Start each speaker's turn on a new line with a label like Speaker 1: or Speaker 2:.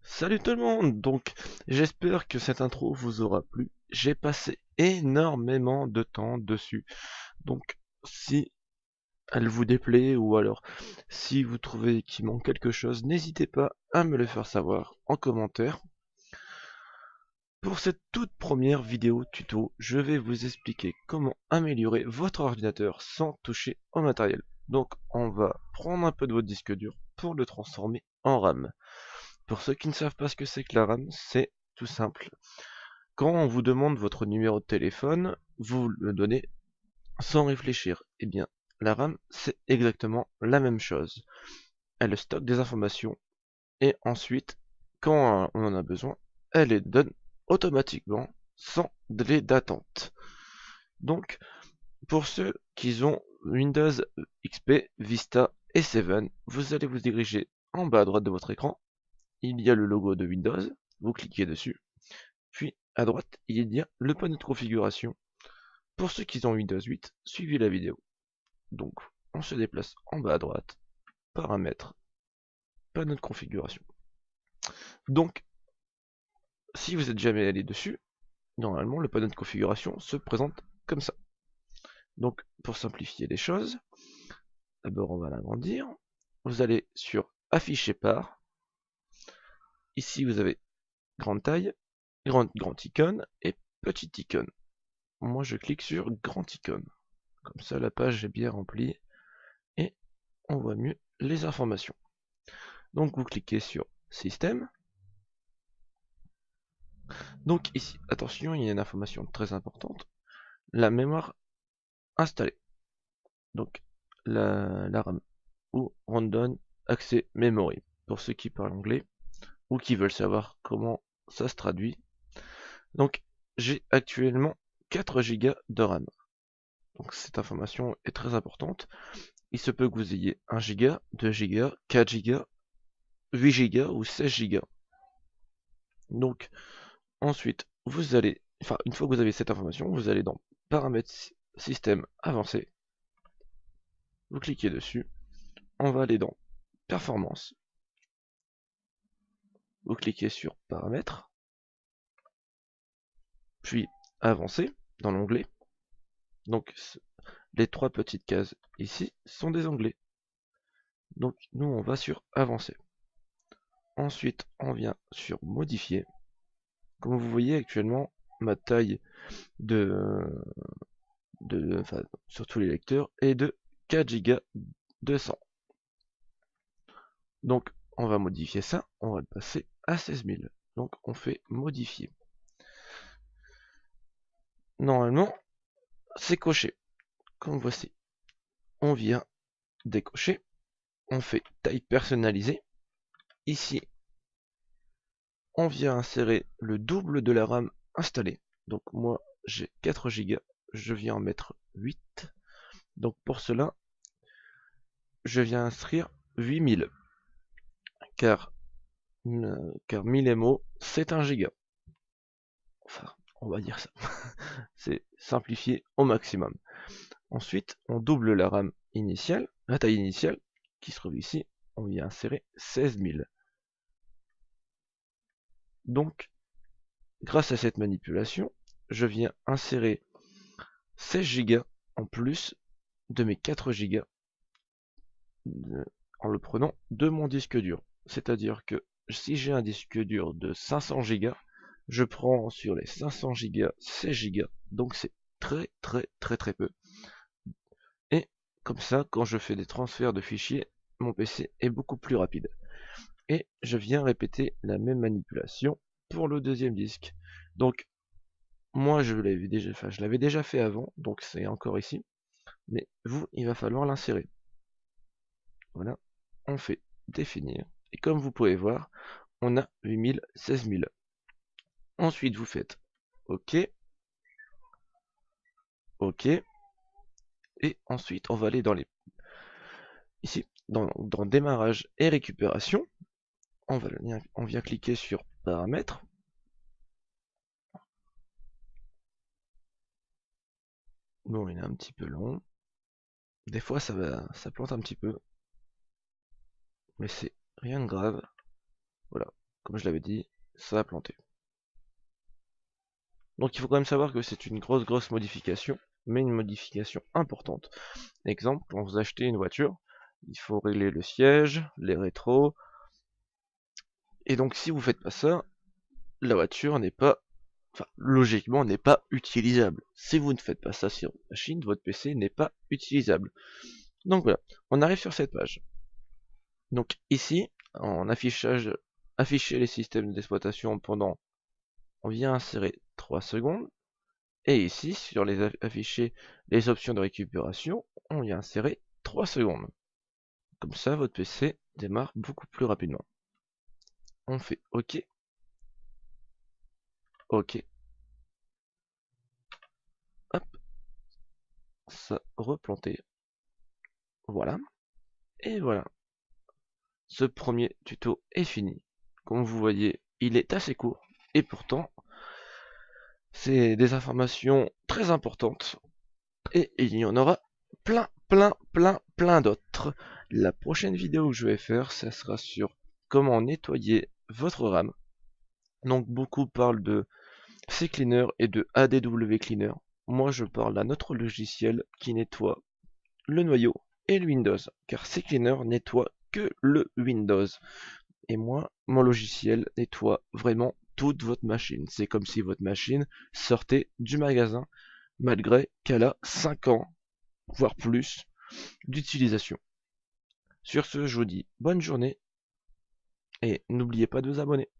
Speaker 1: Salut tout le monde, donc j'espère que cette intro vous aura plu. J'ai passé énormément de temps dessus, donc si elle vous déplaît ou alors si vous trouvez qu'il manque quelque chose, n'hésitez pas à me le faire savoir en commentaire. Pour cette toute première vidéo tuto, je vais vous expliquer comment améliorer votre ordinateur sans toucher au matériel. Donc on va prendre un peu de votre disque dur pour le transformer en RAM. Pour ceux qui ne savent pas ce que c'est que la RAM, c'est tout simple. Quand on vous demande votre numéro de téléphone, vous le donnez sans réfléchir. Eh bien, la RAM, c'est exactement la même chose. Elle stocke des informations et ensuite, quand on en a besoin, elle les donne automatiquement sans délai d'attente. Donc, pour ceux qui ont Windows XP, Vista et 7, vous allez vous diriger en bas à droite de votre écran. Il y a le logo de Windows, vous cliquez dessus, puis à droite il y a le panneau de configuration. Pour ceux qui ont Windows 8, suivez la vidéo. Donc on se déplace en bas à droite, paramètres, panneau de configuration. Donc si vous n'êtes jamais allé dessus, normalement le panneau de configuration se présente comme ça. Donc pour simplifier les choses, d'abord on va l'agrandir, vous allez sur afficher par, ici vous avez grande taille, grand icône et petite icône. Moi je clique sur grand icône. Comme ça la page est bien remplie et on voit mieux les informations. Donc vous cliquez sur système. Donc ici, attention, il y a une information très importante. La mémoire installée. Donc la RAM ou Random Access Memory. Pour ceux qui parlent anglais ou qui veulent savoir comment ça se traduit. Donc j'ai actuellement 4 Go de RAM. Donc cette information est très importante. Il se peut que vous ayez 1 Go, 2 Go, 4 Go, 8 Go ou 16 Go. Donc ensuite, vous allez, une fois que vous avez cette information, vous allez dans paramètres système avancé. Vous cliquez dessus. On va aller dans performance. Vous cliquez sur paramètres. Puis avancé dans l'onglet. Donc les 3 petites cases ici sont des onglets. Donc nous on va sur avancer. Ensuite on vient sur modifier. Comme vous voyez actuellement, ma taille sur tous les lecteurs est de 4 Go 200. Donc on va modifier ça, on va le passer à 16 000. Donc on fait modifier. Normalement, c'est coché. Comme voici. On vient décocher. On fait taille personnalisée. Ici, on vient insérer le double de la RAM installée. Donc moi, j'ai 4 Go. Je viens en mettre 8. Donc pour cela, je viens inscrire 8000. Car 1000 MO, c'est 1 Go. Enfin, on va dire ça. C'est simplifié au maximum. Ensuite, on double la RAM initiale, la taille initiale, qui se trouve ici. On vient insérer 16 000. Donc, grâce à cette manipulation, je viens insérer 16 Go en plus de mes 4 Go en le prenant de mon disque dur. C'est-à-dire que si j'ai un disque dur de 500 Go, je prends sur les 500 Go 16 Go. Donc c'est très peu. Et comme ça, quand je fais des transferts de fichiers, mon PC est beaucoup plus rapide. Et je viens répéter la même manipulation pour le deuxième disque. Donc moi je l'avais déjà fait avant, donc c'est encore ici. Mais vous, il va falloir l'insérer. Voilà, on fait définir. Et comme vous pouvez voir, on a 8000, 16000. Ensuite, vous faites OK, OK. Et ensuite, on va aller dans ici, dans démarrage et récupération. On vient cliquer sur paramètres. Bon, il est un petit peu long. Des fois, ça plante un petit peu, mais c'est rien de grave. Voilà, comme je l'avais dit, ça a planté. Donc il faut quand même savoir que c'est une grosse modification, mais une modification importante. Exemple, quand vous achetez une voiture, il faut régler le siège, les rétros, et donc si vous faites pas ça, la voiture n'est pas, enfin logiquement n'est pas utilisable. Si vous ne faites pas ça sur votre machine, votre PC n'est pas utilisable. Donc voilà, on arrive sur cette page. Donc ici, en affichage, afficher les systèmes d'exploitation pendant, on vient insérer 3 secondes. Et ici, sur les afficher les options de récupération, on vient insérer 3 secondes. Comme ça, votre PC démarre beaucoup plus rapidement. On fait OK, OK, hop, ça replanté. Voilà, et voilà. Ce premier tuto est fini. Comme vous voyez, il est assez court, et pourtant, c'est des informations très importantes, et il y en aura plein d'autres. La prochaine vidéo que je vais faire, ça sera sur comment nettoyer votre RAM. Donc beaucoup parlent de CCleaner et de ADW Cleaner. Moi je parle d'un autre logiciel qui nettoie le noyau et le Windows, car CCleaner nettoie que le Windows. Et moi, mon logiciel nettoie vraiment toute votre machine. C'est comme si votre machine sortait du magasin, malgré qu'elle a 5 ans, voire plus, d'utilisation. Sur ce, je vous dis bonne journée et n'oubliez pas de vous abonner.